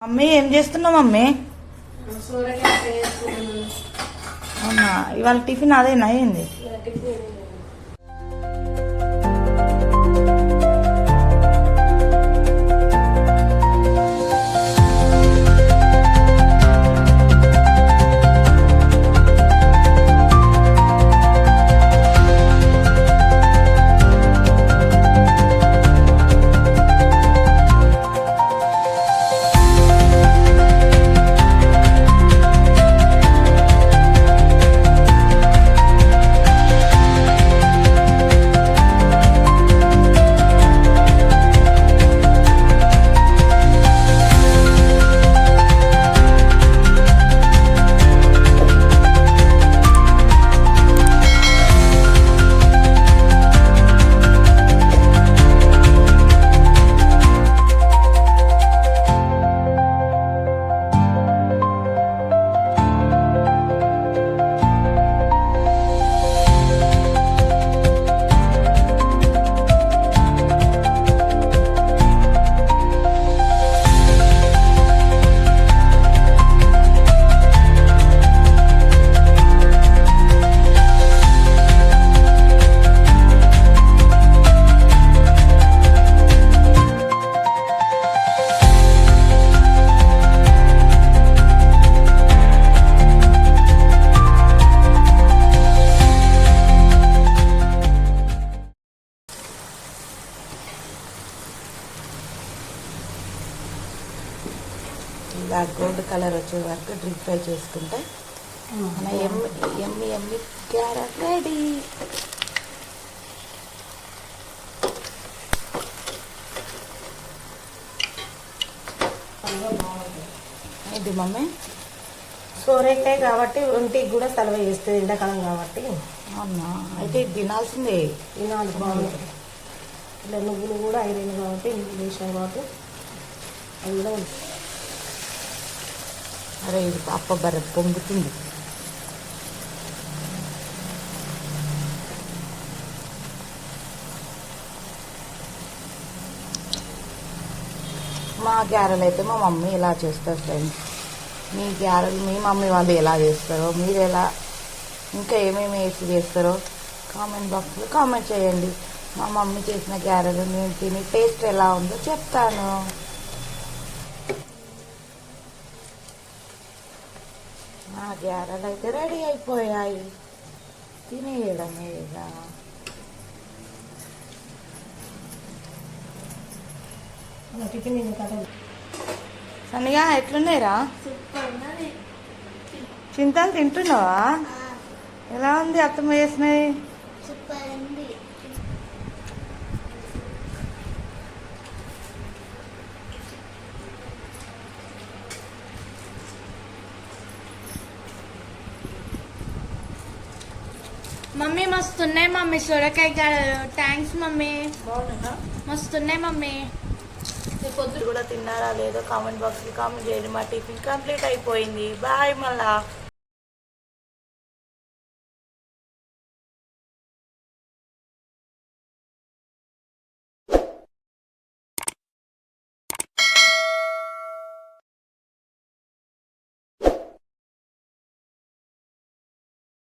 Mummy ఏం చేస్తున్నావు mummy? అవునా, ఇవాళ టిఫిన్ అదేనా అయింది? ఇలా గోల్డ్ కలర్ వచ్చే వరకు డ్రీప్ ఫ్రై చేసుకుంటే మన ఎమ్మి ఎమ్మి క్యారెట్ రెడీ. ఏంటి మమ్మీ? సోరేకాయ కాబట్టి ఒంటికి కూడా సలవ చేస్తుంది, ఎండాకాలం కాబట్టి. అవునా, అయితే ఇది తినాల్సిందే. తినాలి, బాగుంటుంది. ఇలా నువ్వులు కూడా ఐరన్ కాబట్టి వేసాం కాబట్టి అది కూడా ఉంటుంది. అరే ఇది అప్ప బర్రె పొంగుతుంది. మా గ్యారెలు అయితే మా మమ్మీ ఎలా చేస్తారు ఫ్రెండ్స్. మీ గ్యారెలు మీ మమ్మీ వాళ్ళు ఎలా చేస్తారో, మీరు ఎలా ఇంకా ఏమేమి వేసి చేస్తారో కామెంట్ బాక్స్లో కామెంట్ చేయండి. మా మమ్మీ చేసిన గ్యారెలు నేను తిని టేస్ట్ ఎలా ఉందో చెప్తాను. మా గ్యారెలు అయితే రెడీ అయిపోయాయి, తినేయడమే. సనిగా ఎట్లున్నాయిరా? చింతలు తింటున్నావా? ఎలా ఉంది అత్తమ్మ చేసినవి? మమ్మీ మస్తున్నాయి మమ్మీ సొరకాయ గారెలు. థ్యాంక్స్ మమ్మీ, మస్తున్నాయి మమ్మీ. పొద్దురు కూడా తిన్నారా లేదో కామెంట్ బాక్స్లో కామెంట్ చేయండి. మా టిఫిన్ కంప్లీట్ అయిపోయింది. బాయ్. మళ్ళా